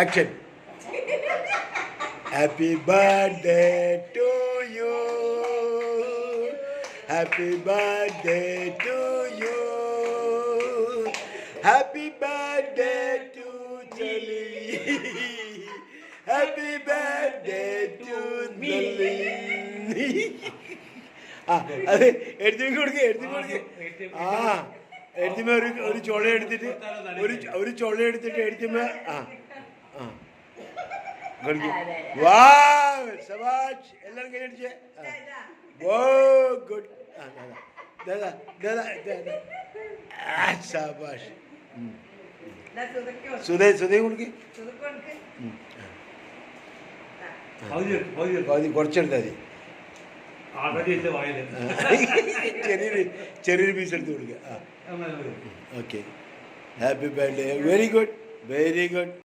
Action. Happy birthday to you, happy birthday to you, happy birthday to Chali, happy birthday to Chali. ആ അത് എഴുതി കൊടുക്കുക, എഴുതി കൊടുക്കുക. ആ എഴുതിമ ഒരു ചുള എടുത്തിട്ട് ഒരു ചുള എടുത്തിട്ട് എഴുതിമ. ആ ആ വാ സബാഷ്, എല്ലാവരും കൈ അടിച്ചേ. ഓ ഗുഡ്. ദാദാ ദാദാ ദാദാ സബാഷ്. സുധേ സുധേ കൊടുക്ക്. പകുതി കുറച്ചെടുത്താൽ മതി. ചെറിയൊരു പീസ് എടുത്ത് കൊടുക്കുക. ആ okay. Happy birthday. Very good, very good.